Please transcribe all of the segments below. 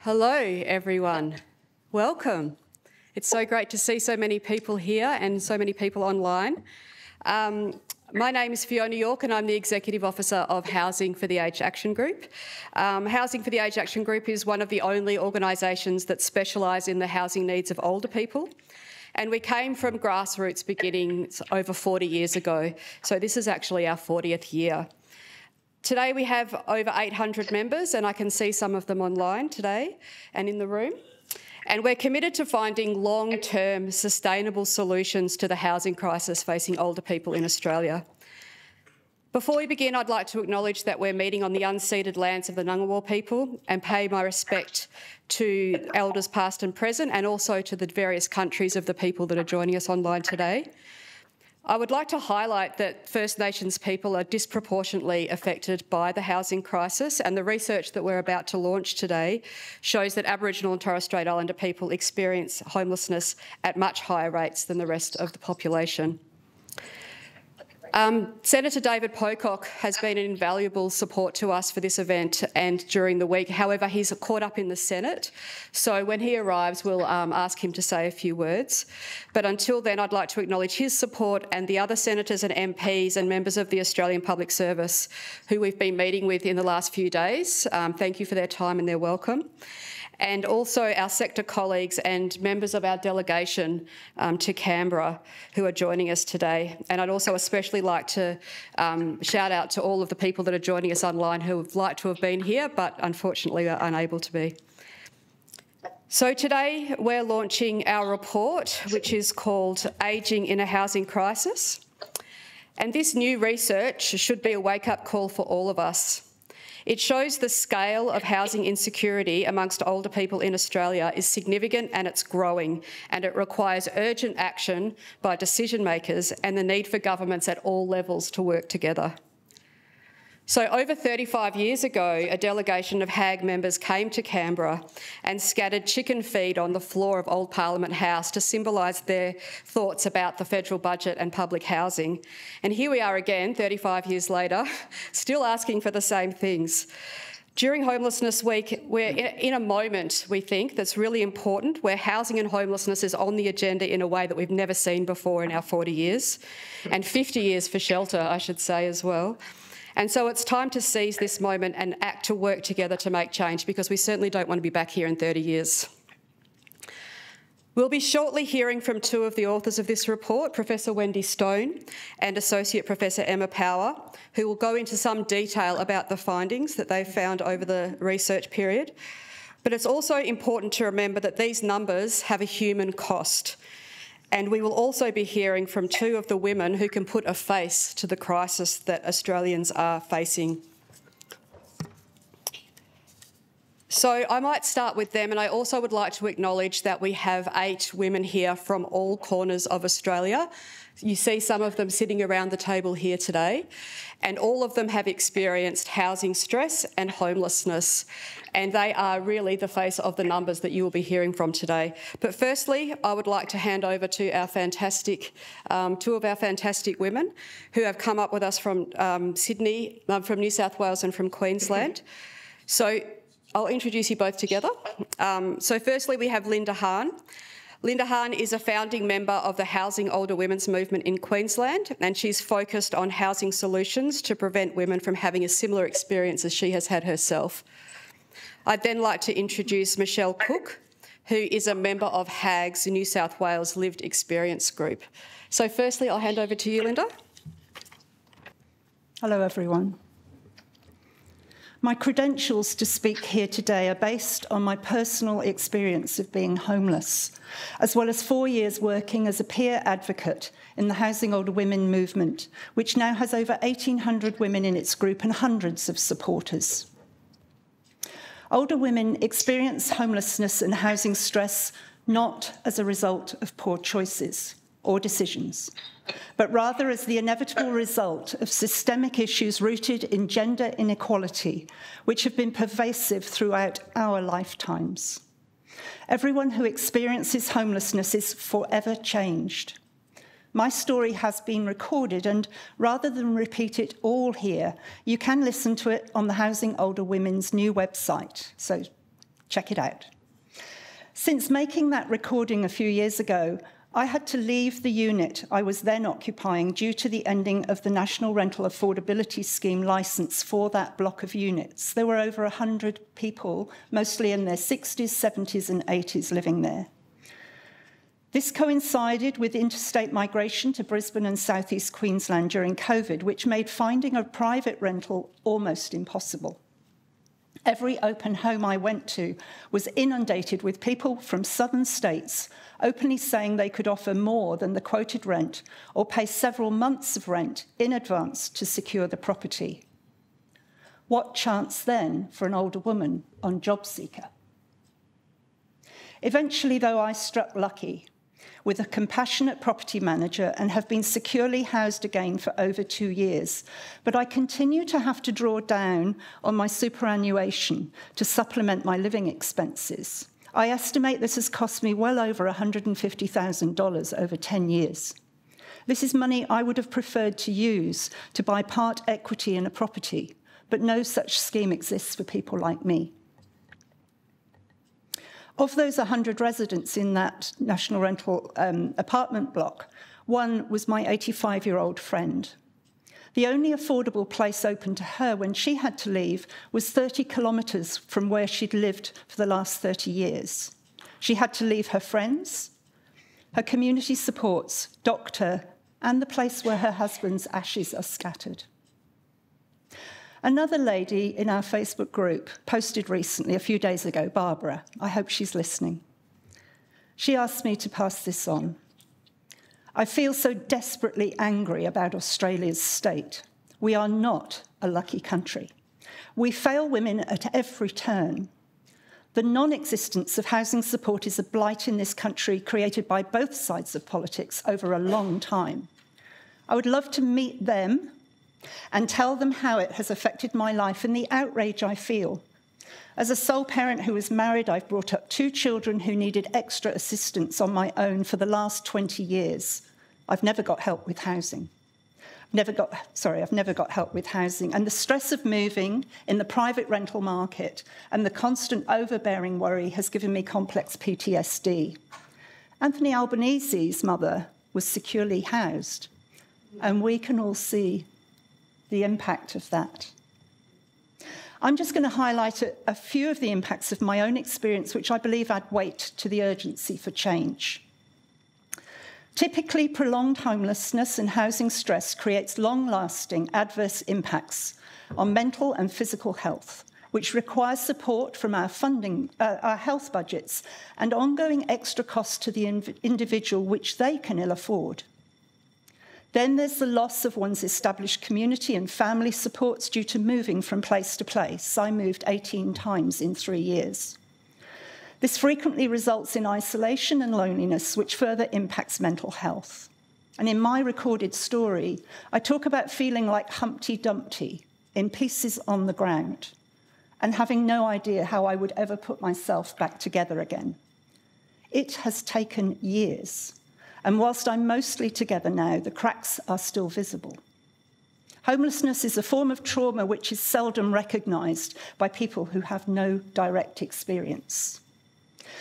Hello, everyone. Welcome. It's so great to see so many people here and so many people online. My name is Fiona York and I'm the Executive Officer of Housing for the Aged Action Group. Housing for the Aged Action Group is one of the only organisations that specialise in the housing needs of older people. And we came from grassroots beginnings over 40 years ago. So this is actually our 40th year. Today we have over 800 members, and I can see some of them online today and in the room. And we're committed to finding long-term sustainable solutions to the housing crisis facing older people in Australia. Before we begin, I'd like to acknowledge that we're meeting on the unceded lands of the Ngunnawal people and pay my respect to elders past and present, and also to the various countries of the people that are joining us online today. I would like to highlight that First Nations people are disproportionately affected by the housing crisis, and the research that we're about to launch today shows that Aboriginal and Torres Strait Islander people experience homelessness at much higher rates than the rest of the population. Senator David Pocock has been an invaluable support to us for this event and during the week. However, he's caught up in the Senate, so when he arrives we'll ask him to say a few words. But until then, I'd like to acknowledge his support and the other senators and MPs and members of the Australian Public Service who we've been meeting with in the last few days. Thank you for their time and their welcome. And also our sector colleagues and members of our delegation to Canberra who are joining us today. And I'd also especially like to shout out to all of the people that are joining us online who would like to have been here but unfortunately are unable to be. So today we're launching our report, which is called Ageing in a Housing Crisis. And this new research should be a wake-up call for all of us. It shows the scale of housing insecurity amongst older people in Australia is significant and it's growing, and it requires urgent action by decision makers and the need for governments at all levels to work together. So over 35 years ago, a delegation of HAG members came to Canberra and scattered chicken feed on the floor of Old Parliament House to symbolise their thoughts about the federal budget and public housing. And here we are again, 35 years later, still asking for the same things. During Homelessness Week, we're in a moment, we think, that's really important, where housing and homelessness is on the agenda in a way that we've never seen before in our 40 years, and 50 years for shelter, I should say, as well. And so it's time to seize this moment and act to work together to make change, because we certainly don't want to be back here in 30 years. We'll be shortly hearing from two of the authors of this report, Professor Wendy Stone and Associate Professor Emma Power, who will go into some detail about the findings that they've found over the research period. But it's also important to remember that these numbers have a human cost. And we will also be hearing from two of the women who can put a face to the crisis that Australians are facing. So I might start with them, and I also would like to acknowledge that we have 8 women here from all corners of Australia. You see some of them sitting around the table here today, and all of them have experienced housing stress and homelessness, and they are really the face of the numbers that you will be hearing from today. But firstly, I would like to hand over to our fantastic, two of our fantastic women who have come up with us from Sydney, from New South Wales and from Queensland. So I'll introduce you both together. So firstly, we have Linda Hahn. Linda Hahn is a founding member of the Housing Older Women's Movement in Queensland, and she's focused on housing solutions to prevent women from having a similar experience as she has had herself. I'd then like to introduce Michelle Cook, who is a member of HAG's New South Wales Lived Experience Group. So firstly, I'll hand over to you, Linda. Hello, everyone. My credentials to speak here today are based on my personal experience of being homeless, as well as 4 years working as a peer advocate in the Housing Older Women movement, which now has over 1,800 women in its group and hundreds of supporters. Older women experience homelessness and housing stress not as a result of poor choices or decisions, but rather as the inevitable result of systemic issues rooted in gender inequality, which have been pervasive throughout our lifetimes. Everyone who experiences homelessness is forever changed. My story has been recorded, and rather than repeat it all here, you can listen to it on the Housing Older Women's new website. So Check it out. Since making that recording a few years ago, I had to leave the unit I was then occupying due to the ending of the National Rental Affordability Scheme licence for that block of units. There were over 100 people, mostly in their 60s, 70s and 80s, living there. This coincided with interstate migration to Brisbane and southeast Queensland during COVID, which made finding a private rental almost impossible. Every open home I went to was inundated with people from southern states openly saying they could offer more than the quoted rent or pay several months of rent in advance to secure the property. What chance then for an older woman on JobSeeker? Eventually, though, I struck lucky with a compassionate property manager and have been securely housed again for over 2 years. But I continue to have to draw down on my superannuation to supplement my living expenses. I estimate this has cost me well over $150,000 over 10 years. This is money I would have preferred to use to buy part equity in a property, but no such scheme exists for people like me. Of those 100 residents in that national rental apartment block, one was my 85-year-old friend. The only affordable place open to her when she had to leave was 30 kilometres from where she'd lived for the last 30 years. She had to leave her friends, her community supports, doctor, and the place where her husband's ashes are scattered. Another lady in our Facebook group posted recently, a few days ago, Barbara. I hope she's listening. She asked me to pass this on. I feel so desperately angry about Australia's state. We are not a lucky country. We fail women at every turn. The non-existence of housing support is a blight in this country created by both sides of politics over a long time. I would love to meet them and tell them how it has affected my life and the outrage I feel. As a sole parent who was married, I've brought up 2 children who needed extra assistance on my own for the last 20 years. I've never got help with housing. I've never got help with housing. And the stress of moving in the private rental market and the constant overbearing worry has given me complex PTSD. Anthony Albanese's mother was securely housed, and we can all see the impact of that. I'm just going to highlight a few of the impacts of my own experience, which I believe add weight to the urgency for change. Typically, prolonged homelessness and housing stress creates long-lasting adverse impacts on mental and physical health, which requires support from our health budgets and ongoing extra costs to the individual, which they can ill afford. Then there's the loss of one's established community and family supports due to moving from place to place. I moved 18 times in 3 years. This frequently results in isolation and loneliness, which further impacts mental health. And in my recorded story, I talk about feeling like Humpty Dumpty, in pieces on the ground, and having no idea how I would ever put myself back together again. It has taken years. And whilst I'm mostly together now, the cracks are still visible. Homelessness is a form of trauma which is seldom recognised by people who have no direct experience.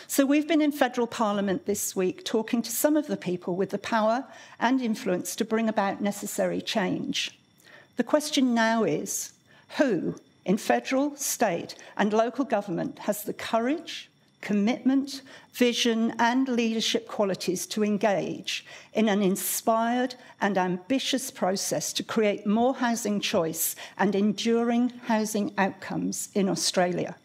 So we've been in federal parliament this week talking to some of the people with the power and influence to bring about necessary change. The question now is, who in federal, state and local government has the courage, commitment, vision and leadership qualities to engage in an inspired and ambitious process to create more housing choice and enduring housing outcomes in Australia?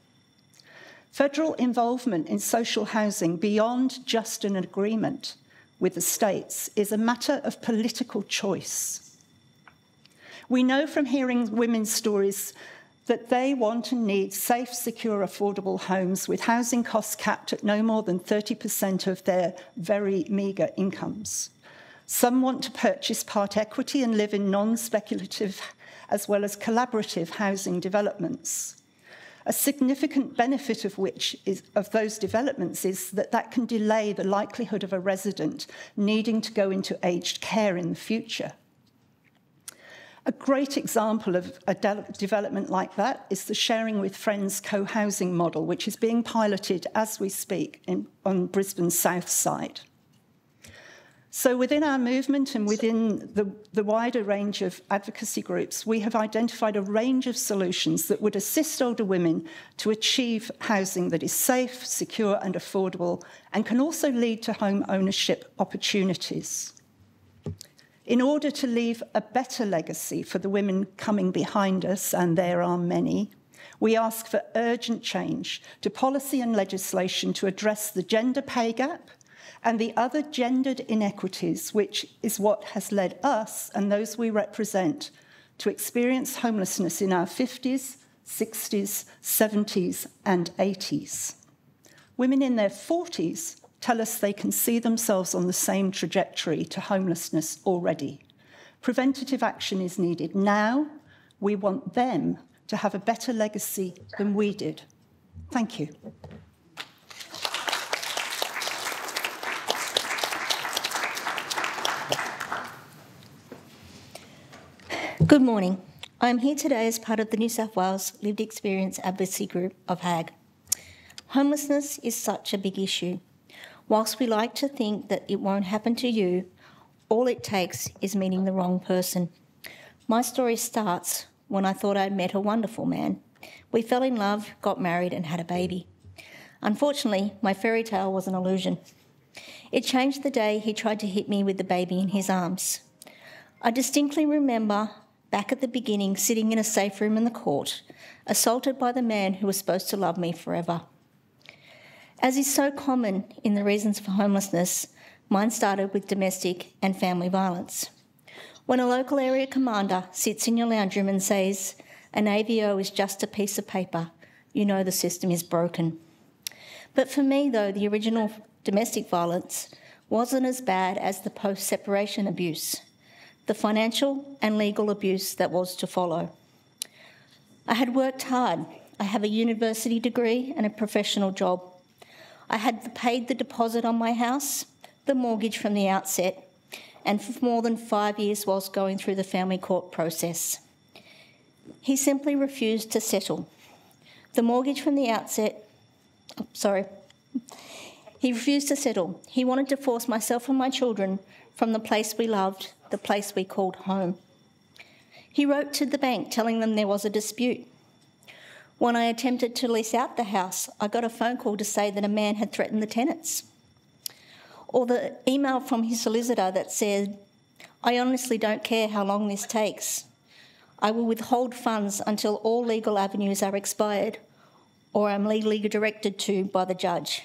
Federal involvement in social housing beyond just an agreement with the states is a matter of political choice. We know from hearing women's stories that they want and need safe, secure, affordable homes with housing costs capped at no more than 30% of their very meagre incomes. Some want to purchase part equity and live in non-speculative as well as collaborative housing developments. A significant benefit of those developments is that can delay the likelihood of a resident needing to go into aged care in the future. A great example of a development like that is the Sharing with Friends co-housing model, which is being piloted as we speak on Brisbane's south side. So within our movement and within the wider range of advocacy groups, we have identified a range of solutions that would assist older women to achieve housing that is safe, secure and affordable, and can also lead to home ownership opportunities. In order to leave a better legacy for the women coming behind us, and there are many, we ask for urgent change to policy and legislation to address the gender pay gap and the other gendered inequities, which is what has led us and those we represent to experience homelessness in our 50s, 60s, 70s and 80s. Women in their 40s tell us they can see themselves on the same trajectory to homelessness already. Preventative action is needed now. We want them to have a better legacy than we did. Thank you. Good morning. I'm here today as part of the New South Wales Lived Experience Advocacy Group of HAG. Homelessness is such a big issue. Whilst we like to think that it won't happen to you, all it takes is meeting the wrong person. My story starts when I thought I'd met a wonderful man. We fell in love, got married and had a baby. Unfortunately, my fairy tale was an illusion. It changed the day he tried to hit me with the baby in his arms. I distinctly remember back at the beginning, sitting in a safe room in the court, assaulted by the man who was supposed to love me forever. As is so common in the reasons for homelessness, mine started with domestic and family violence. When a local area commander sits in your lounge room and says, an AVO is just a piece of paper, you know the system is broken. But for me, though, the original domestic violence wasn't as bad as the post-separation abuse, the financial and legal abuse that was to follow. I had worked hard. I have a university degree and a professional job. I had paid the deposit on my house, the mortgage from the outset, and for more than 5 years whilst going through the family court process. He simply refused to settle. The mortgage from the outset, he refused to settle. He wanted to force myself and my children from the place we loved, the place we called home. He wrote to the bank telling them there was a dispute. When I attempted to lease out the house, I got a phone call to say that a man had threatened the tenants. Or the email from his solicitor that said, I honestly don't care how long this takes. I will withhold funds until all legal avenues are expired or I'm legally directed to by the judge.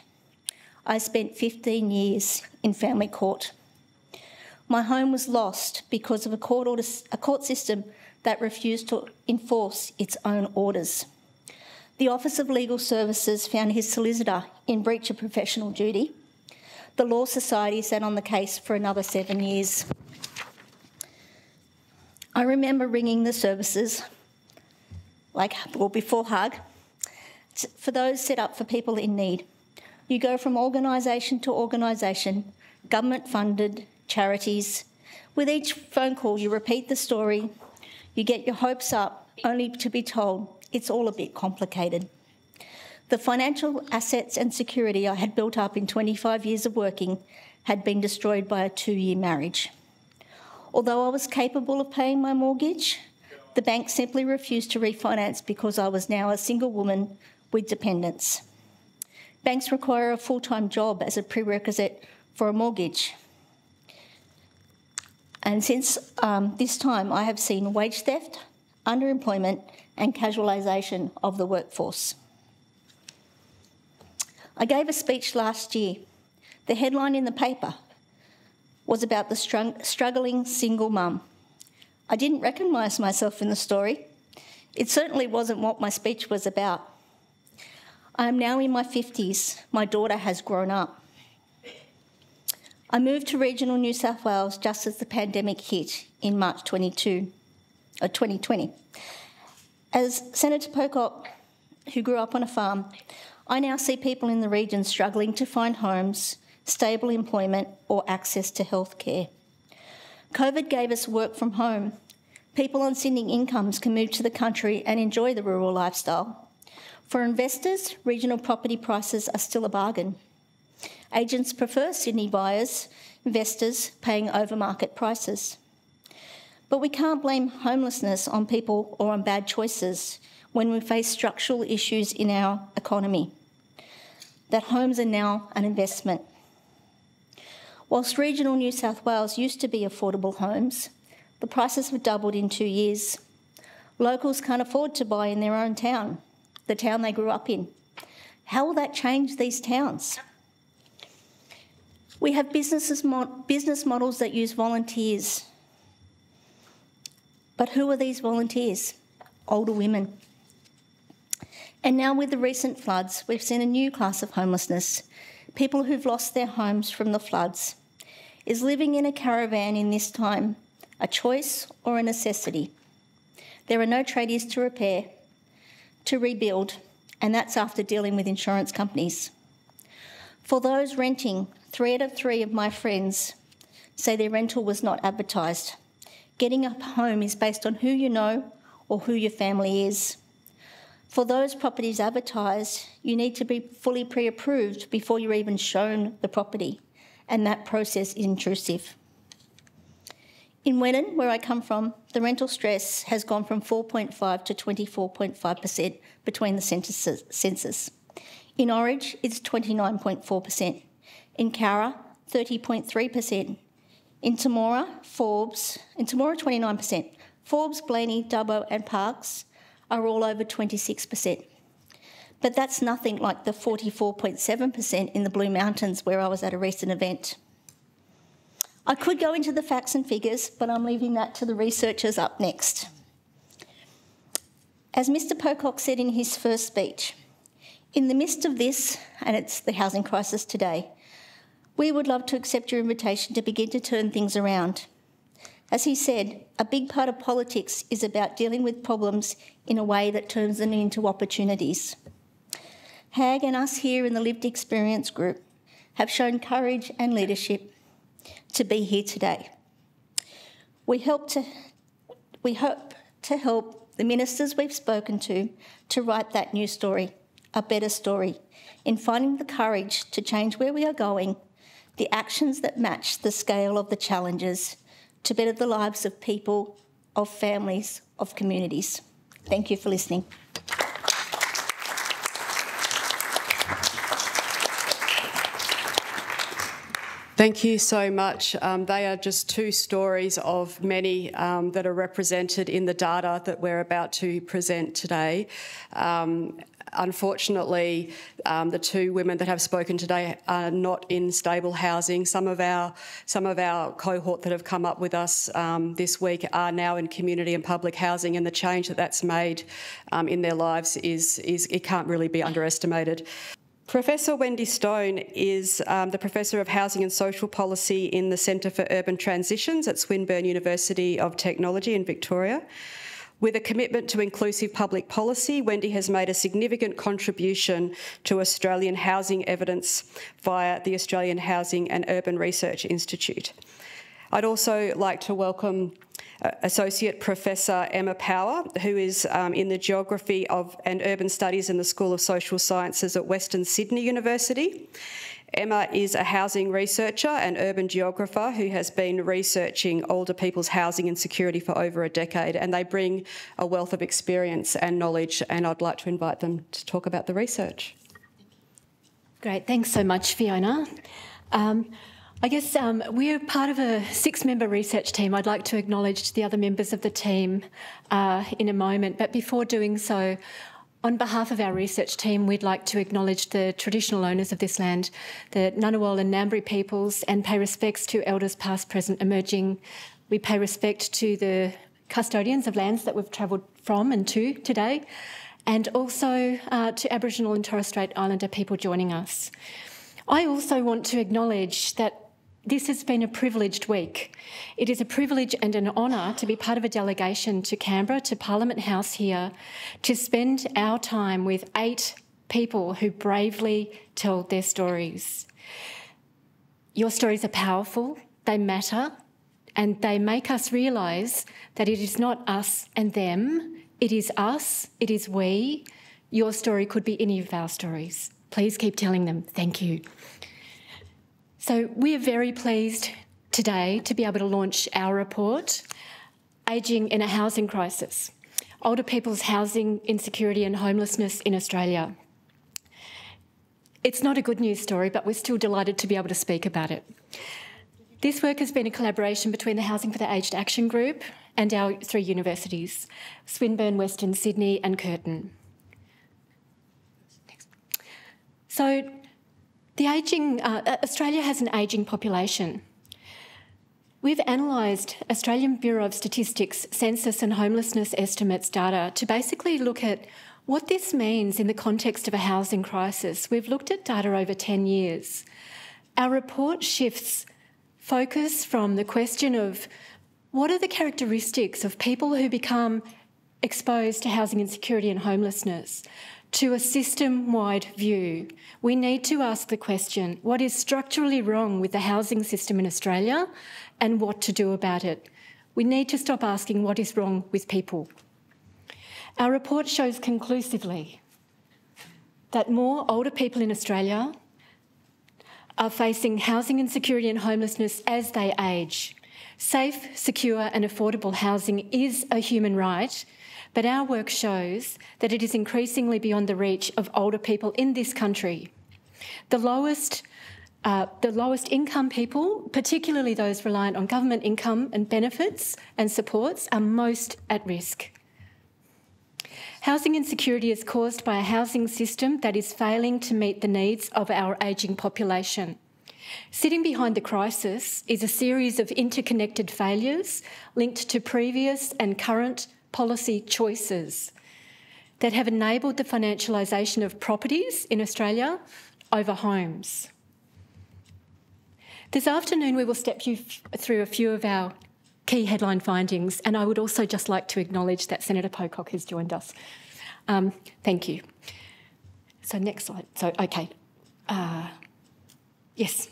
I spent 15 years in family court. My home was lost because of a court system that refused to enforce its own orders. The Office of Legal Services found his solicitor in breach of professional duty. The Law Society sat on the case for another 7 years. I remember ringing the services, before HUG, for those set up for people in need. You go from organisation to organisation, government-funded, charities. With each phone call, you repeat the story, you get your hopes up, only to be told it's all a bit complicated. The financial assets and security I had built up in 25 years of working had been destroyed by a 2-year marriage. Although I was capable of paying my mortgage, the bank simply refused to refinance because I was now a single woman with dependents. Banks require a full-time job as a prerequisite for a mortgage. And since this time, I have seen wage theft, underemployment, and casualisation of the workforce. I gave a speech last year. The headline in the paper was about the struggling single mum. I didn't recognise myself in the story. It certainly wasn't what my speech was about. I am now in my 50s. My daughter has grown up. I moved to regional New South Wales just as the pandemic hit in March 2020. As Senator Pocock, who grew up on a farm, I now see people in the region struggling to find homes, stable employment or access to health care. COVID gave us work from home, People on Sydney incomes can move to the country and enjoy the rural lifestyle. For investors, regional property prices are still a bargain. Agents prefer Sydney buyers, investors paying over market prices. But we can't blame homelessness on people or on bad choices when we face structural issues in our economy, that homes are now an investment. Whilst regional New South Wales used to be affordable homes, the prices have doubled in 2 years. Locals can't afford to buy in their own town, the town they grew up in. How will that change these towns? We have business models that use volunteers. But who are these volunteers? Older women. And now with the recent floods, we've seen a new class of homelessness. People who've lost their homes from the floods. Is living in a caravan in this time a choice or a necessity? There are no tradies to repair, to rebuild, and that's after dealing with insurance companies. For those renting, 3 out of 3 of my friends say their rental was not advertised. Getting a home is based on who you know or who your family is. For those properties advertised, you need to be fully pre-approved before you're even shown the property, and that process is intrusive. In Wendy, where I come from, the rental stress has gone from 4.5 to 24.5% between the census. In Orange, it's 29.4%. In Cowra, 30.3%. In Temora, 29%. Forbes, Blaney, Dubbo and Parkes are all over 26%. But that's nothing like the 44.7% in the Blue Mountains where I was at a recent event. I could go into the facts and figures, but I'm leaving that to the researchers up next. As Mr. Pocock said in his first speech, in the midst of this, and it's the housing crisis today, we would love to accept your invitation to begin to turn things around. As he said, a big part of politics is about dealing with problems in a way that turns them into opportunities. HAG and us here in the Lived Experience group have shown courage and leadership to be here today. We hope to help the ministers we've spoken to write that new story, a better story, in finding the courage to change where we are going, the actions that match the scale of the challenges to better the lives of people, of families, of communities. Thank you for listening. Thank you so much. They are just 2 stories of many that are represented in the data that we're about to present today. Unfortunately, the 2 women that have spoken today are not in stable housing. Some of our cohort that have come up with us this week are now in community and public housing, and the change that that's made in their lives is it can't really be underestimated. Professor Wendy Stone is the Professor of Housing and Social Policy in the Centre for Urban Transitions at Swinburne University of Technology in Victoria. With a commitment to inclusive public policy, Wendy has made a significant contribution to Australian housing evidence via the Australian Housing and Urban Research Institute. I'd also like to welcome Associate Professor Emma Power, who is in the Geography and Urban Studies in the School of Social Sciences at Western Sydney University. Emma is a housing researcher and urban geographer who has been researching older people's housing and security for over a decade, and they bring a wealth of experience and knowledge, and I'd like to invite them to talk about the research. Great, thanks so much, Fiona. I guess we're part of a 6-member research team. I'd like to acknowledge the other members of the team in a moment, but before doing so, on behalf of our research team, we'd like to acknowledge the traditional owners of this land, the Ngunnawal and Ngambri peoples, and pay respects to elders past, present, emerging. We pay respect to the custodians of lands that we've travelled from and to today, and also to Aboriginal and Torres Strait Islander people joining us. I also want to acknowledge that this has been a privileged week. It is a privilege and an honour to be part of a delegation to Canberra, to Parliament House here, to spend our time with 8 people who bravely tell their stories. Your stories are powerful, they matter, and they make us realise that it is not us and them, it is us, it is we. Your story could be any of our stories. Please keep telling them. Thank you. So we are very pleased today to be able to launch our report, Ageing in a Housing Crisis, Older People's Housing Insecurity and Homelessness in Australia. It's not a good news story, but we're still delighted to be able to speak about it. This work has been a collaboration between the Housing for the Aged Action Group and our 3 universities, Swinburne, Western Sydney and Curtin. So Australia has an ageing population. We've analysed Australian Bureau of Statistics census and homelessness estimates data to basically look at what this means in the context of a housing crisis. We've looked at data over 10 years. Our report shifts focus from the question of what are the characteristics of people who become exposed to housing insecurity and homelessness to a system-wide view. We need to ask the question, what is structurally wrong with the housing system in Australia and what to do about it? We need to stop asking what is wrong with people. Our report shows conclusively that more older people in Australia are facing housing insecurity and homelessness as they age. Safe, secure and affordable housing is a human right, but our work shows that it is increasingly beyond the reach of older people in this country. The lowest income people, particularly those reliant on government income and benefits and supports, are most at risk. Housing insecurity is caused by a housing system that is failing to meet the needs of our ageing population. Sitting behind the crisis is a series of interconnected failures linked to previous and current policy choices that have enabled the financialisation of properties in Australia over homes. This afternoon we will step you through a few of our key headline findings, and I would also just like to acknowledge that Senator Pocock has joined us. Thank you. So next slide. So, okay. Yes.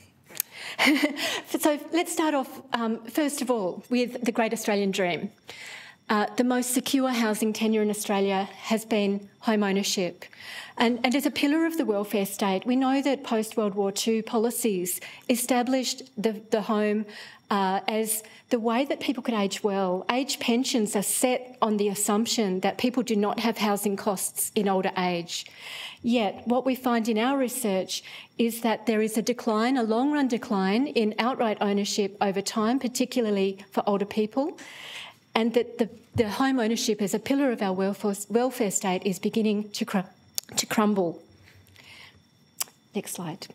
So let's start off, first of all, with the Great Australian Dream. The most secure housing tenure in Australia has been home ownership. And as a pillar of the welfare state, we know that post-World War II policies established the home as the way that people could age well. Age pensions are set on the assumption that people do not have housing costs in older age. Yet what we find in our research is that there is a decline, a long-run decline in outright ownership over time, particularly for older people, and that the home ownership as a pillar of our welfare state is beginning to crumble. Next slide.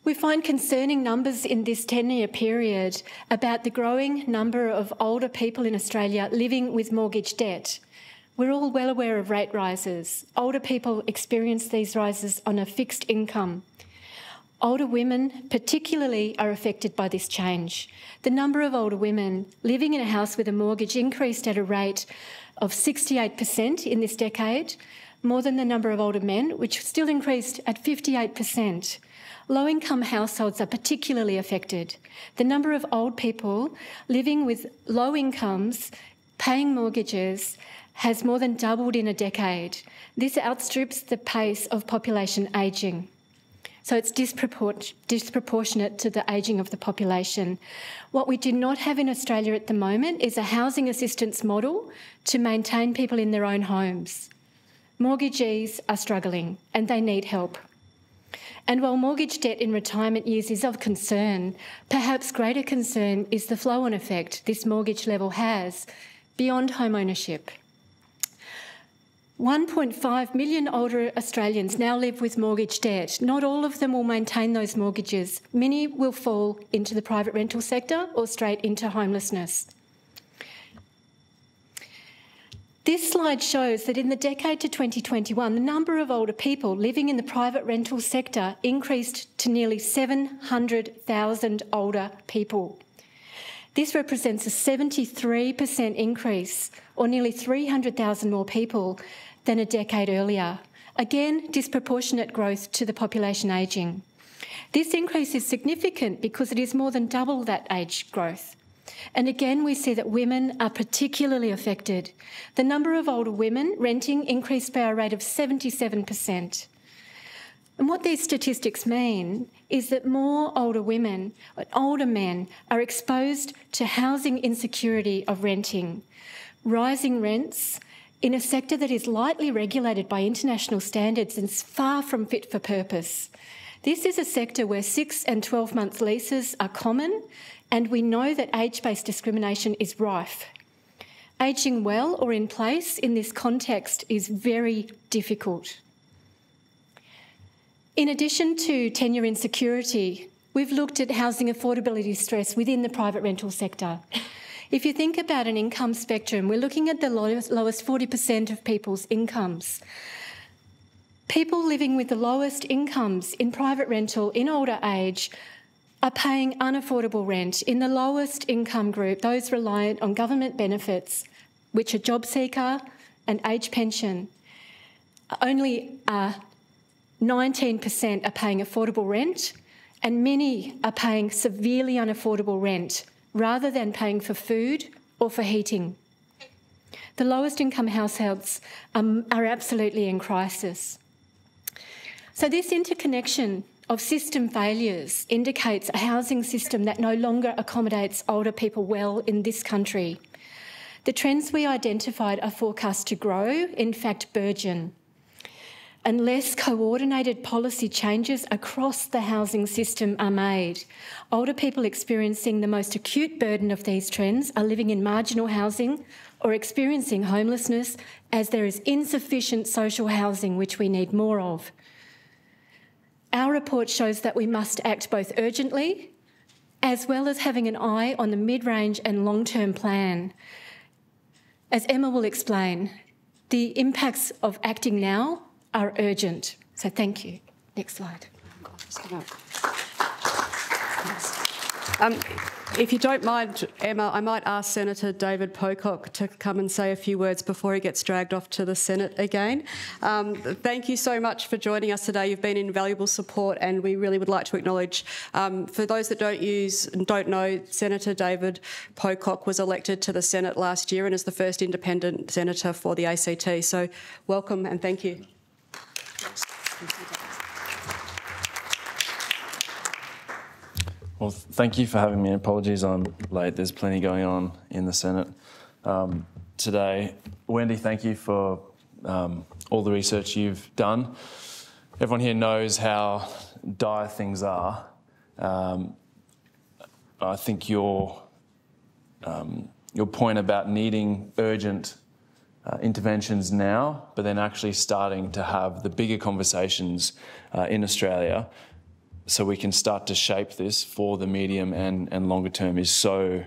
We find concerning numbers in this 10-year period about the growing number of older people in Australia living with mortgage debt. We're all well aware of rate rises. Older people experience these rises on a fixed income. Older women particularly are affected by this change. The number of older women living in a house with a mortgage increased at a rate of 68% in this decade, more than the number of older men, which still increased at 58%. Low-income households are particularly affected. The number of old people living with low incomes, paying mortgages, has more than doubled in a decade. This outstrips the pace of population ageing. So it's disproportionate to the ageing of the population. What we do not have in Australia at the moment is a housing assistance model to maintain people in their own homes. Mortgagees are struggling and they need help. And while mortgage debt in retirement years is of concern, perhaps greater concern is the flow-on effect this mortgage level has beyond home ownership. 1.5 million older Australians now live with mortgage debt. Not all of them will maintain those mortgages. Many will fall into the private rental sector or straight into homelessness. This slide shows that in the decade to 2021, the number of older people living in the private rental sector increased to nearly 700,000 older people. This represents a 73% increase, or nearly 300,000 more people than a decade earlier. Again, disproportionate growth to the population ageing. This increase is significant because it is more than double that age growth. And again, we see that women are particularly affected. The number of older women renting increased by a rate of 77%. And what these statistics mean is that more older women, older men, are exposed to housing insecurity of renting, rising rents in a sector that is lightly regulated by international standards and is far from fit for purpose. This is a sector where 6 and 12-month leases are common, and we know that age-based discrimination is rife. Ageing well or in place in this context is very difficult. In addition to tenure insecurity, we've looked at housing affordability stress within the private rental sector. If you think about an income spectrum, we're looking at the lowest 40% of people's incomes. People living with the lowest incomes in private rental in older age are paying unaffordable rent. In the lowest income group, those reliant on government benefits, which are job seeker and age pension, only 19% are paying affordable rent, and many are paying severely unaffordable rent rather than paying for food or for heating. The lowest income households are absolutely in crisis. So this interconnection of system failures indicates a housing system that no longer accommodates older people well in this country. The trends we identified are forecast to grow, in fact burgeon, unless coordinated policy changes across the housing system are made. Older people experiencing the most acute burden of these trends are living in marginal housing or experiencing homelessness, as there is insufficient social housing, which we need more of. Our report shows that we must act both urgently as well as having an eye on the mid-range and long-term plan. As Emma will explain, the impacts of acting now are urgent. So thank you. Next slide. If you don't mind, Emma, I might ask Senator David Pocock to come and say a few words before he gets dragged off to the Senate again. Thank you so much for joining us today. You've been invaluable support, and we really would like to acknowledge, for those that don't know, Senator David Pocock was elected to the Senate last year and is the first independent senator for the ACT. So welcome and thank you. Well, thank you for having me. Apologies I'm late. There's plenty going on in the Senate today. Wendy, thank you for all the research you've done. Everyone here knows how dire things are. I think your point about needing urgent interventions now, but then actually starting to have the bigger conversations in Australia so we can start to shape this for the medium and longer term is so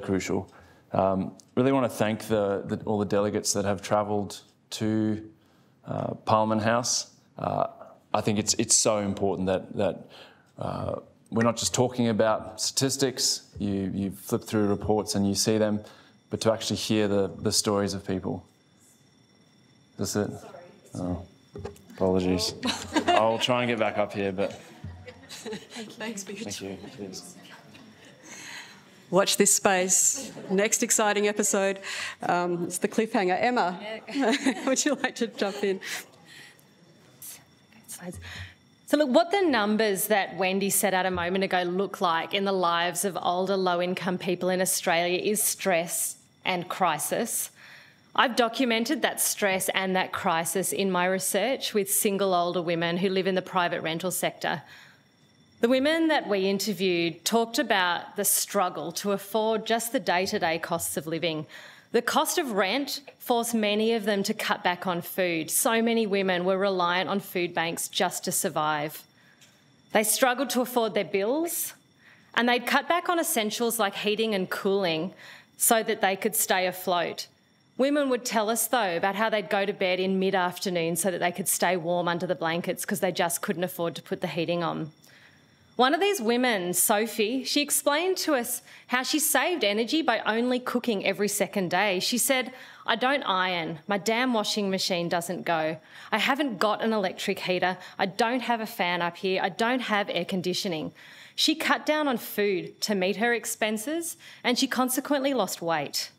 crucial. Really want to thank all the delegates that have travelled to Parliament House. I think it's so important that we're not just talking about statistics. You flip through reports and you see them, but to actually hear the stories of people. Is this it? Oh, apologies. I'll try and get back up here, but... Thanks for your time. Thank you. Cheers. Watch this space. Next exciting episode. It's the cliffhanger. Emma, would you like to jump in? So look, what the numbers that Wendy set out a moment ago look like in the lives of older low-income people in Australia is stress and crisis. I've documented that stress and that crisis in my research with single older women who live in the private rental sector. The women that we interviewed talked about the struggle to afford just the day-to-day costs of living. The cost of rent forced many of them to cut back on food. So many women were reliant on food banks just to survive. They struggled to afford their bills, and they'd cut back on essentials like heating and cooling so that they could stay afloat. Women would tell us, though, about how they'd go to bed in mid-afternoon so that they could stay warm under the blankets because they just couldn't afford to put the heating on. One of these women, Sophie, she explained to us how she saved energy by only cooking every second day. She said, "I don't iron. My damn washing machine doesn't go. I haven't got an electric heater. I don't have a fan up here. I don't have air conditioning." She cut down on food to meet her expenses, and she consequently lost weight.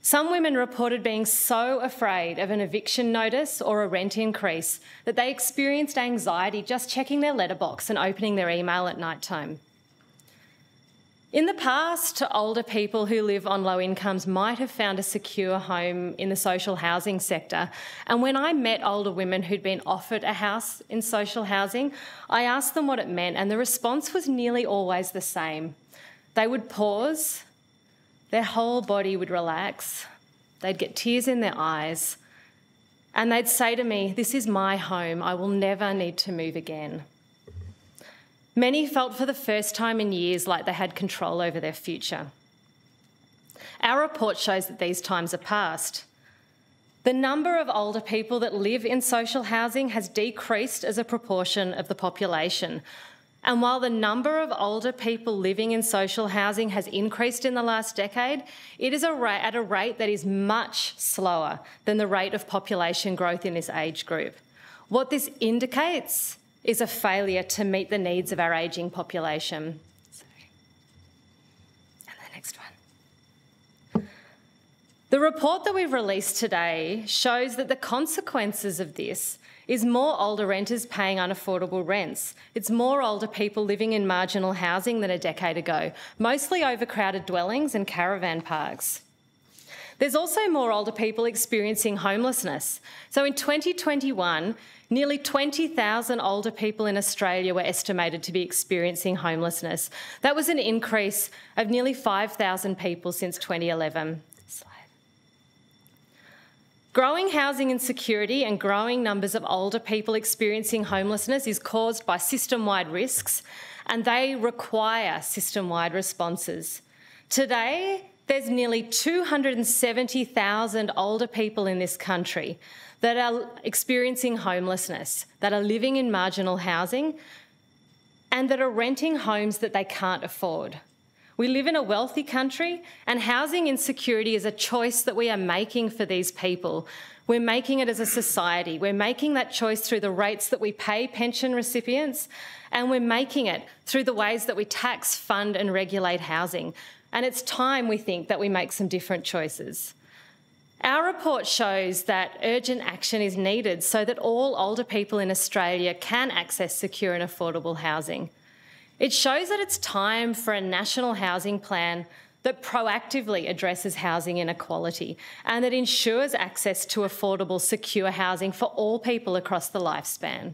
Some women reported being so afraid of an eviction notice or a rent increase that they experienced anxiety just checking their letterbox and opening their email at night time. In the past, older people who live on low incomes might have found a secure home in the social housing sector. And when I met older women who'd been offered a house in social housing, I asked them what it meant, and the response was nearly always the same. They would pause, their whole body would relax, they'd get tears in their eyes, and they'd say to me, "This is my home, I will never need to move again." Many felt for the first time in years like they had control over their future. Our report shows that these times are past. The number of older people that live in social housing has decreased as a proportion of the population. And while the number of older people living in social housing has increased in the last decade, it is at a rate that is much slower than the rate of population growth in this age group. What this indicates is a failure to meet the needs of our ageing population. And the next one. The report that we've released today shows that the consequences of this is more older renters paying unaffordable rents. It's more older people living in marginal housing than a decade ago, mostly overcrowded dwellings and caravan parks. There's also more older people experiencing homelessness. So in 2021, nearly 20,000 older people in Australia were estimated to be experiencing homelessness. That was an increase of nearly 5,000 people since 2011. Growing housing insecurity and growing numbers of older people experiencing homelessness is caused by system-wide risks, and they require system-wide responses. Today, there's nearly 270,000 older people in this country that are experiencing homelessness, that are living in marginal housing, and that are renting homes that they can't afford. We live in a wealthy country, and housing insecurity is a choice that we are making for these people. We're making it as a society. We're making that choice through the rates that we pay pension recipients, and we're making it through the ways that we tax, fund and regulate housing. And it's time, we think, that we make some different choices. Our report shows that urgent action is needed so that all older people in Australia can access secure and affordable housing. It shows that it's time for a national housing plan that proactively addresses housing inequality and that ensures access to affordable, secure housing for all people across the lifespan.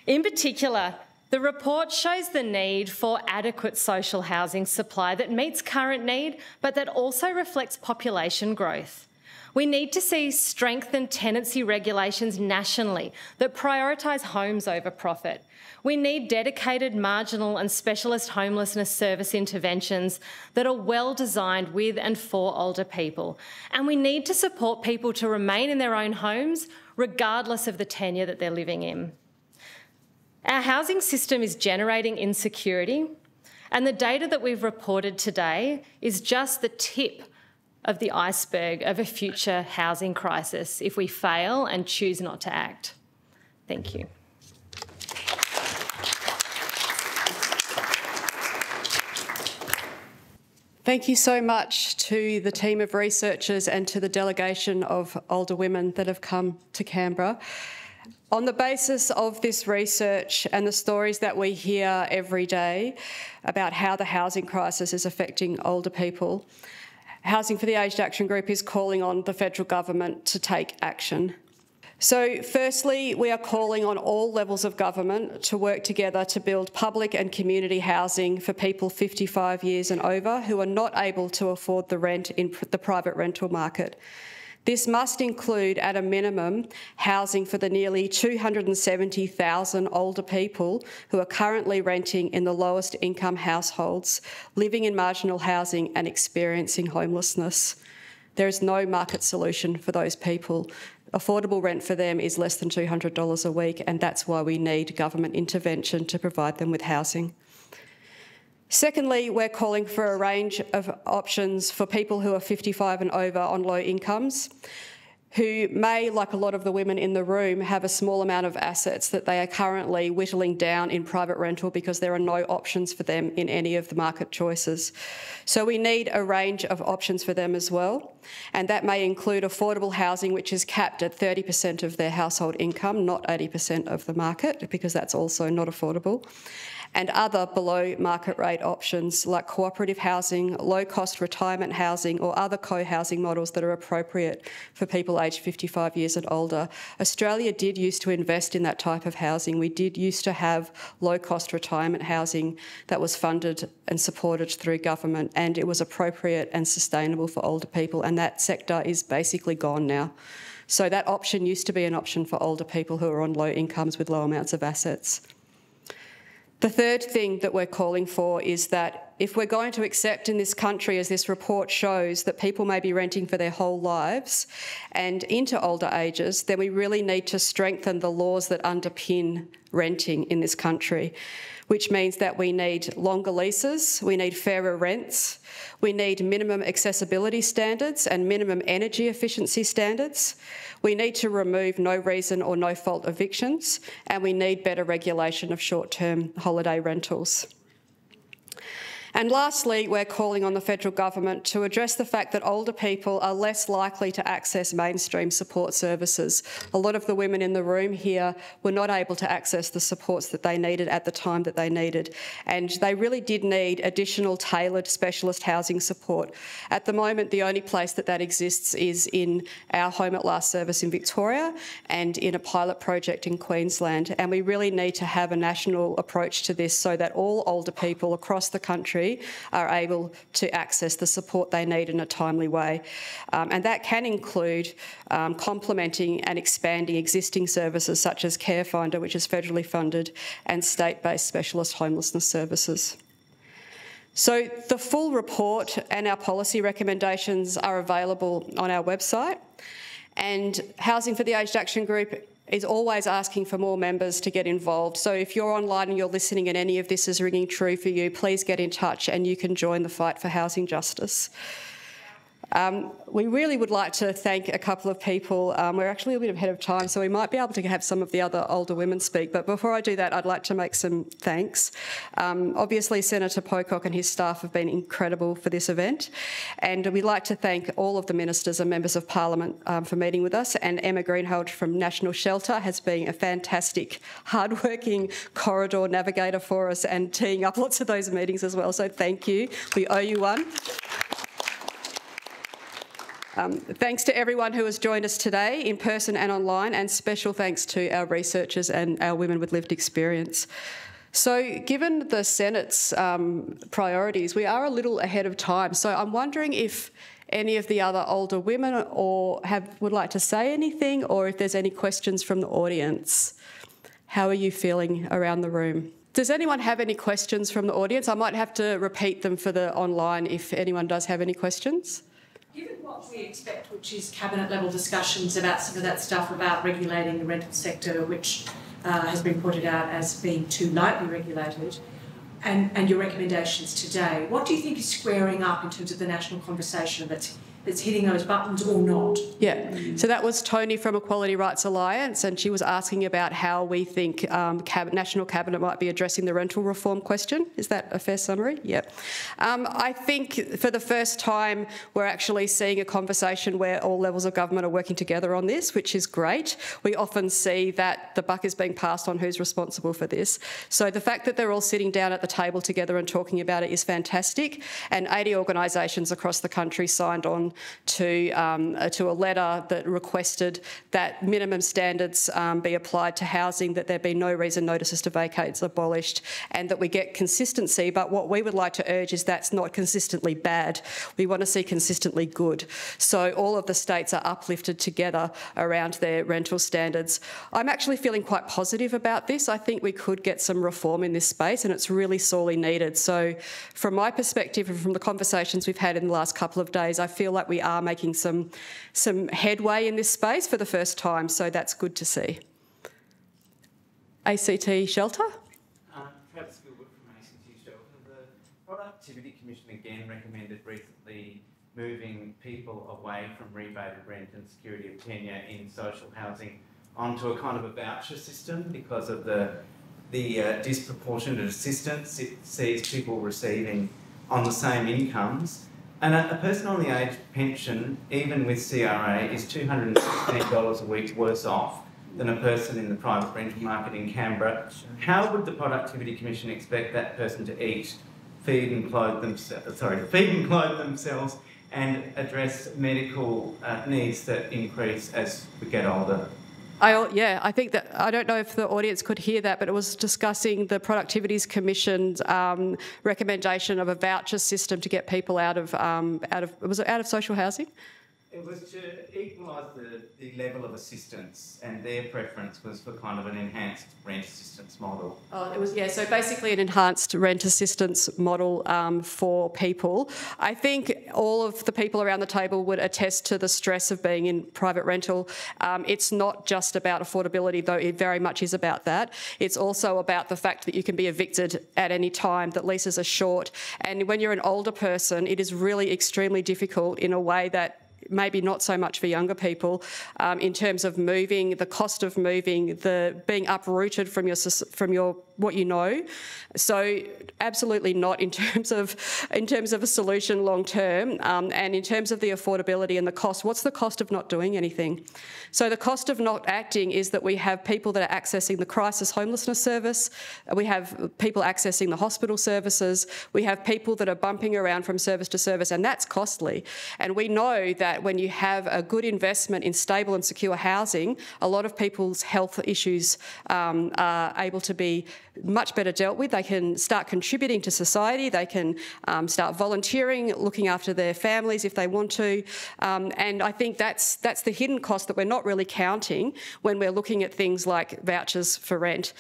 In particular, the report shows the need for adequate social housing supply that meets current need, but that also reflects population growth. We need to see strengthened tenancy regulations nationally that prioritise homes over profit. We need dedicated marginal and specialist homelessness service interventions that are well designed with and for older people. And we need to support people to remain in their own homes regardless of the tenure that they're living in. Our housing system is generating insecurity, and the data that we've reported today is just the tip of the iceberg of a future housing crisis if we fail and choose not to act. Thank you. Thank you so much to the team of researchers and to the delegation of older women that have come to Canberra. On the basis of this research and the stories that we hear every day about how the housing crisis is affecting older people, Housing for the Aged Action Group is calling on the federal government to take action. So firstly, we are calling on all levels of government to work together to build public and community housing for people 55 years and over who are not able to afford the rent in the private rental market. This must include, at a minimum, housing for the nearly 270,000 older people who are currently renting in the lowest income households, living in marginal housing and experiencing homelessness. There is no market solution for those people. Affordable rent for them is less than $200 a week, and that's why we need government intervention to provide them with housing. Secondly, we're calling for a range of options for people who are 55 and over on low incomes, who may, like a lot of the women in the room, have a small amount of assets that they are currently whittling down in private rental because there are no options for them in any of the market choices. So we need a range of options for them as well, and that may include affordable housing, which is capped at 30% of their household income, not 80% of the market, because that's also not affordable, and other below market rate options like cooperative housing, low-cost retirement housing, or other co-housing models that are appropriate for people aged 55 years and older. Australia did used to invest in that type of housing. We did used to have low-cost retirement housing that was funded and supported through government, and it was appropriate and sustainable for older people, and that sector is basically gone now. So that option used to be an option for older people who are on low incomes with low amounts of assets. The third thing that we're calling for is that if we're going to accept in this country, as this report shows, that people may be renting for their whole lives and into older ages, then we really need to strengthen the laws that underpin renting in this country, which means that we need longer leases, we need fairer rents, we need minimum accessibility standards and minimum energy efficiency standards. We need to remove no reason or no fault evictions, and we need better regulation of short-term holiday rentals. And lastly, we're calling on the federal government to address the fact that older people are less likely to access mainstream support services. A lot of the women in the room here were not able to access the supports that they needed at the time that they needed, and they really did need additional tailored specialist housing support. At the moment, the only place that that exists is in our Home at Last service in Victoria and in a pilot project in Queensland, and we really need to have a national approach to this so that all older people across the country are able to access the support they need in a timely way. And that can include complementing and expanding existing services such as Care Finder, which is federally funded, and state-based specialist homelessness services. So the full report and our policy recommendations are available on our website, and Housing for the Aged Action Group is always asking for more members to get involved. So if you're online and you're listening and any of this is ringing true for you, please get in touch and you can join the fight for housing justice. We really would like to thank a couple of people. We're actually a bit ahead of time, so we might be able to have some of the other older women speak. But before I do that, I'd like to make some thanks. Obviously, Senator Pocock and his staff have been incredible for this event. And we'd like to thank all of the ministers and members of Parliament for meeting with us. And Emma Greenhalgh from National Shelter has been a fantastic, hard-working corridor navigator for us and teeing up lots of those meetings as well. So thank you. We owe you one. Thanks to everyone who has joined us today in person and online, and special thanks to our researchers and our women with lived experience. So given the Senate's priorities, we are a little ahead of time. So I'm wondering if any of the other older women would like to say anything, or if there's any questions from the audience. How are you feeling around the room? Does anyone have any questions from the audience? I might have to repeat them for the online if anyone does have any questions. Given what we expect, which is cabinet-level discussions about some of that stuff about regulating the rental sector, which has been pointed out as being too lightly regulated, and your recommendations today, what do you think is squaring up in terms of the national conversation that's hitting those buttons or not? Yeah, so that was Tony from Equality Rights Alliance, and she was asking about how we think National Cabinet might be addressing the rental reform question. Is that a fair summary? Yep. I think for the first time we're actually seeing a conversation where all levels of government are working together on this, which is great. We often see that the buck is being passed on who's responsible for this. So the fact that they're all sitting down at the table together and talking about it is fantastic, and 80 organisations across the country signed on to a letter that requested that minimum standards be applied to housing, that there be no reason notices to vacate abolished, and that we get consistency. But what we would like to urge is that's not consistently bad. We want to see consistently good. So all of the states are uplifted together around their rental standards. I'm actually feeling quite positive about this. I think we could get some reform in this space, and it's really sorely needed. So from my perspective and from the conversations we've had in the last couple of days, I feel like but we are making some headway in this space for the first time, so that's good to see. ACT Shelter? Travis Gilbert from ACT Shelter. The Productivity Commission again recommended recently moving people away from rebated rent and security of tenure in social housing onto a kind of a voucher system because of the disproportionate assistance it sees people receiving on the same incomes. And a person on the age pension, even with CRA, is $216 a week worse off than a person in the private rental market in Canberra. How would the Productivity Commission expect that person to eat, feed and clothe themselves and address medical needs that increase as we get older? I think that, I don't know if the audience could hear that, but it was discussing the Productivities Commission's recommendation of a voucher system to get people out of social housing? It was to equalise the level of assistance, and their preference was for kind of an enhanced rent assistance model. Oh, it was, yeah, so basically an enhanced rent assistance model for people. I think all of the people around the table would attest to the stress of being in private rental. It's not just about affordability, though it very much is about that. It's also about the fact that you can be evicted at any time, that leases are short. And when you're an older person, it is really extremely difficult in a way that maybe not so much for younger people, in terms of moving, the cost of moving, the being uprooted from your what you know. So absolutely not in terms of a solution long term, and in terms of the affordability and the cost. What's the cost of not doing anything? So the cost of not acting is that we have people that are accessing the crisis homelessness service, we have people accessing the hospital services, we have people that are bumping around from service to service, and that's costly. And we know that when you have a good investment in stable and secure housing, a lot of people's health issues are able to be much better dealt with. They can start contributing to society, they can start volunteering, looking after their families if they want to, and I think that's the hidden cost that we're not really counting when we're looking at things like vouchers for rent.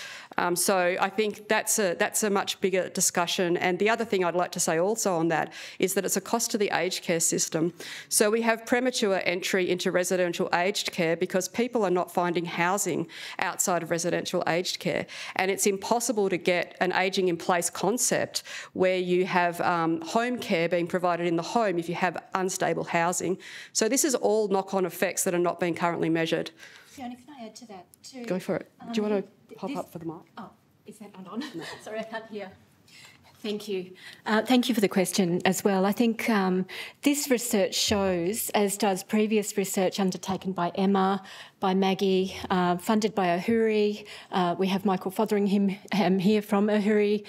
So I think that's a much bigger discussion. And the other thing I'd like to say also on that is that it's a cost to the aged care system. So we have premature entry into residential aged care because people are not finding housing outside of residential aged care, and it's impossible to get an ageing in place concept where you have home care being provided in the home if you have unstable housing. So this is all knock-on effects that are not being currently measured. Fiona, can I add to that too? Go for it. Do you want to pop up for the mic? Oh, is that not on? No. Sorry, I can't hear. Thank you. Thank you for the question as well. I think this research shows, as does previous research undertaken by Emma, by Maggie, funded by Ahuri. We have Michael Fotheringham here from Ahuri.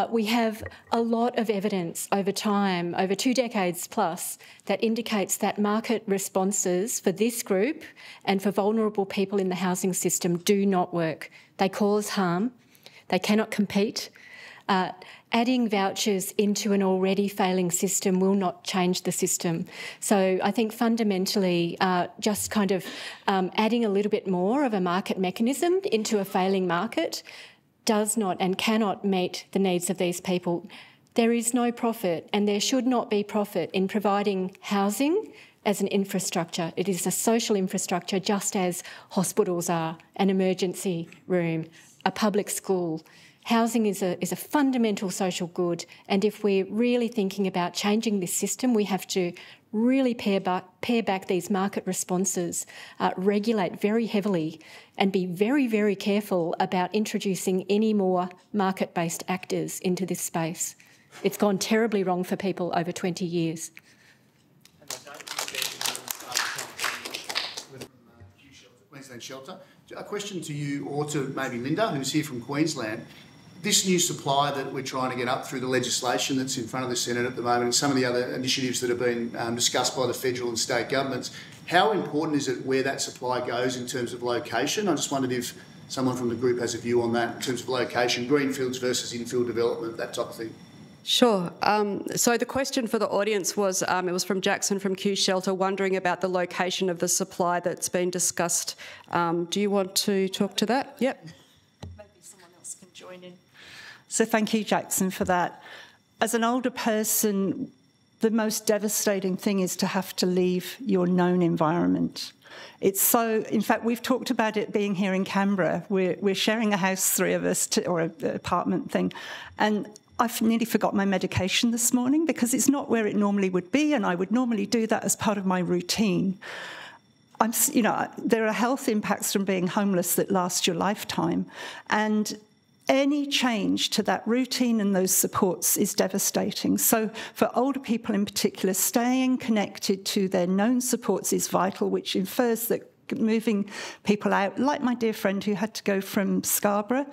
We have a lot of evidence over time, over 2 decades plus, that indicates that market responses for this group and for vulnerable people in the housing system do not work. They cause harm. They cannot compete. Adding vouchers into an already failing system will not change the system. So I think fundamentally just kind of adding a little bit more of a market mechanism into a failing market does not and cannot meet the needs of these people. There is no profit, and there should not be profit in providing housing as an infrastructure. It is a social infrastructure, just as hospitals are, an emergency room, a public school. Housing is a fundamental social good, and if we're really thinking about changing this system, we have to really pare back these market responses, regulate very heavily, and be very, very careful about introducing any more market-based actors into this space. It's gone terribly wrong for people over 20 years. Queensland Shelter. A question to you, or to maybe Linda, who's here from Queensland. This new supply that we're trying to get up through the legislation that's in front of the Senate at the moment, and some of the other initiatives that have been discussed by the federal and state governments, how important is it where that supply goes in terms of location? I just wondered if someone from the group has a view on that in terms of location, greenfields versus infill development, that type of thing. Sure. So the question for the audience was, it was from Jackson from Q Shelter, wondering about the location of the supply that's been discussed. Do you want to talk to that? Yep. Maybe someone else can join in. So thank you, Jackson, for that. As an older person, the most devastating thing is to have to leave your known environment. It's so, in fact, we've talked about it being here in Canberra. We're sharing a house, three of us, or an apartment thing. And I've nearly forgot my medication this morning because it's not where it normally would be, and I would normally do that as part of my routine. There are health impacts from being homeless that last your lifetime. And any change to that routine and those supports is devastating. So for older people in particular, staying connected to their known supports is vital, which infers that moving people out, like my dear friend who had to go from Scarborough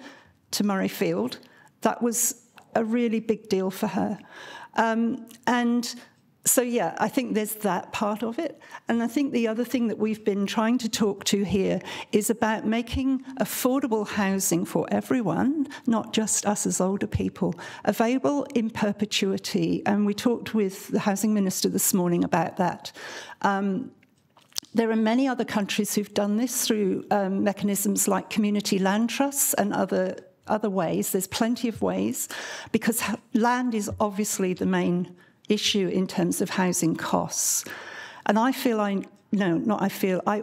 to Murrayfield, that was a really big deal for her. So, yeah, I think there's that part of it. And I think the other thing that we've been trying to talk to here is about making affordable housing for everyone, not just us as older people, available in perpetuity. And we talked with the Housing Minister this morning about that. There are many other countries who've done this through mechanisms like community land trusts and other ways. There's plenty of ways, because land is obviously the main issue in terms of housing costs. And I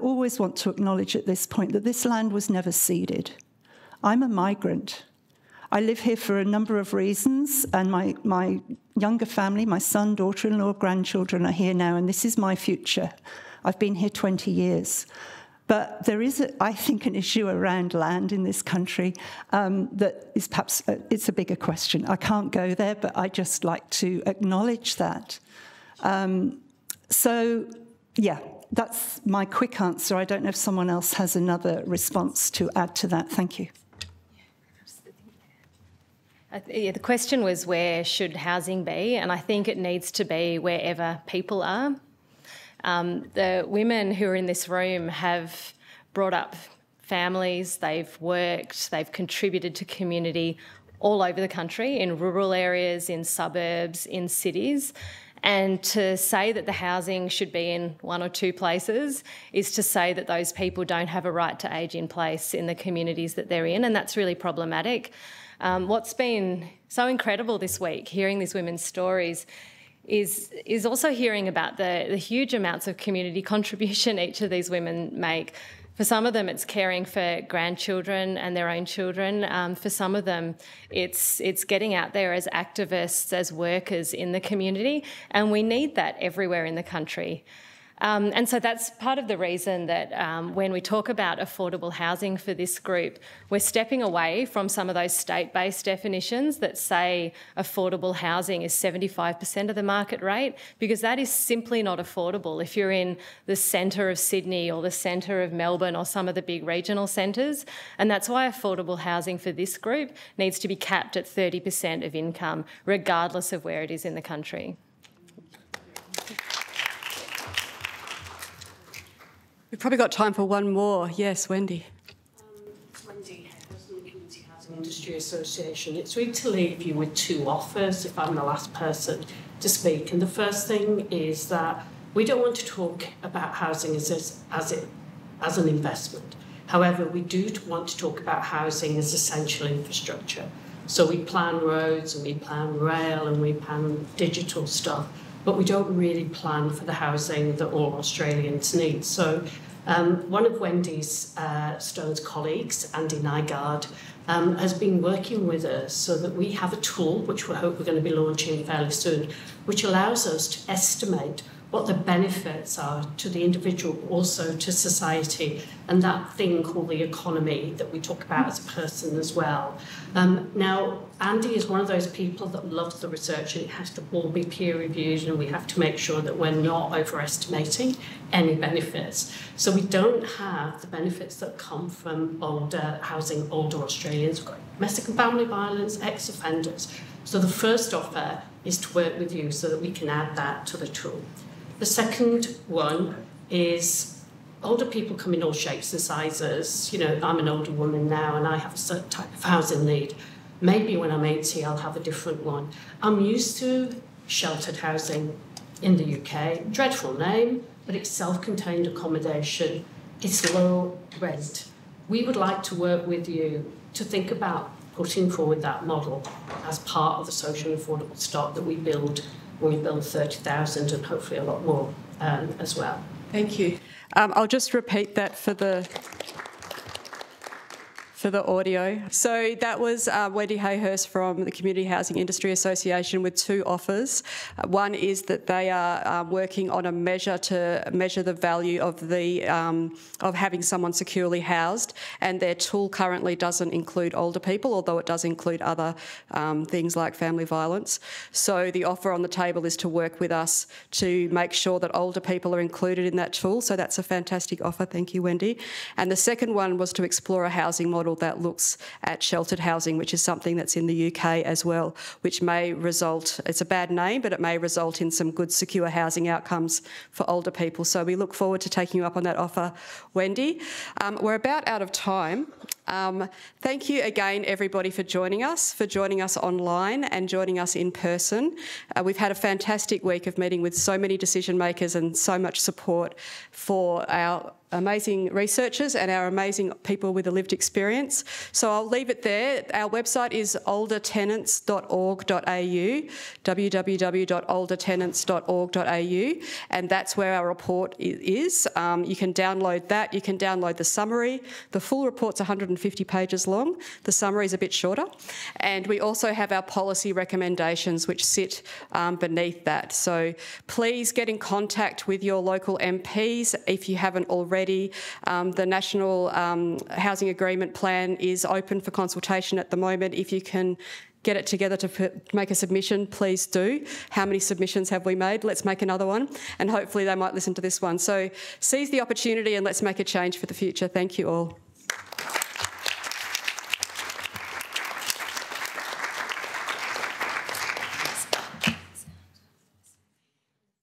always want to acknowledge at this point that this land was never ceded. I'm a migrant. I live here for a number of reasons, and my younger family, my son, daughter-in-law, grandchildren are here now, and this is my future. I've been here 20 years. But there is, I think, an issue around land in this country that is perhaps, it's a bigger question. I can't go there, but I just like to acknowledge that. Yeah, that's my quick answer. I don't know if someone else has another response to add to that. Thank you. The question was, where should housing be? And I think it needs to be wherever people are. The women who are in this room have brought up families, they've worked, they've contributed to community all over the country, in rural areas, in suburbs, in cities. And to say that the housing should be in one or two places is to say that those people don't have a right to age in place in the communities that they're in, and that's really problematic. What's been so incredible this week, hearing these women's stories, is also hearing about the huge amounts of community contribution each of these women make. For some of them, it's caring for grandchildren and their own children. For some of them, it's getting out there as activists, as workers in the community, and we need that everywhere in the country. And so that's part of the reason that when we talk about affordable housing for this group, we're stepping away from some of those state-based definitions that say affordable housing is 75% of the market rate, because that is simply not affordable if you're in the centre of Sydney or the centre of Melbourne or some of the big regional centres. And that's why affordable housing for this group needs to be capped at 30% of income, regardless of where it is in the country. We've probably got time for one more. Yes, Wendy. Wendy, Housing and Community Housing Industry Association. It's really to leave you with two offers, if I'm the last person to speak. And the first thing is that we don't want to talk about housing as an investment. However, we do want to talk about housing as essential infrastructure. So we plan roads and we plan rail and we plan digital stuff, but we don't really plan for the housing that all Australians need. So one of Wendy's Stone's colleagues, Andy Nygaard, has been working with us so that we have a tool, which we hope we're going to be launching fairly soon, which allows us to estimate what the benefits are to the individual, also to society, and that thing called the economy that we talk about as a person as well. Now, Andy is one of those people that loves the research, and it has to all be peer-reviewed, and we have to make sure that we're not overestimating any benefits. So we don't have the benefits that come from housing older Australians. We've got domestic and family violence, ex-offenders. So the first offer is to work with you so that we can add that to the tool. The second one is older people come in all shapes and sizes. You know, I'm an older woman now and I have a certain type of housing need. Maybe when I'm 80, I'll have a different one. I'm used to sheltered housing in the UK. Dreadful name, but it's self-contained accommodation. It's low rent. We would like to work with you to think about putting forward that model as part of the social and affordable stock that we build when we build 30,000 and hopefully a lot more as well. Thank you. I'll just repeat that for the audio. So that was Wendy Hayhurst from the Community Housing Industry Association with two offers. One is that they are working on a measure to measure the value of having someone securely housed, and their tool currently doesn't include older people, although it does include other things like family violence. So the offer on the table is to work with us to make sure that older people are included in that tool. So that's a fantastic offer. Thank you, Wendy. And the second one was to explore a housing model that looks at sheltered housing, which is something that's in the UK as well, which may result, it's a bad name, but it may result in some good secure housing outcomes for older people. So we look forward to taking you up on that offer, Wendy. We're about out of time. Thank you again, everybody, for joining us online and joining us in person. We've had a fantastic week of meeting with so many decision makers and so much support for our amazing researchers and our amazing people with a lived experience. So I'll leave it there. Our website is oldertenants.org.au, www.oldertenants.org.au, and that's where our report is. You can download that. You can download the summary. The full report's 150 pages long. The summary is a bit shorter. And we also have our policy recommendations which sit beneath that. So please get in contact with your local MPs if you haven't already. The National Housing Agreement Plan is open for consultation at the moment. If you can get it together to make a submission, please do. How many submissions have we made? Let's make another one, and hopefully they might listen to this one. So seize the opportunity and let's make a change for the future. Thank you all.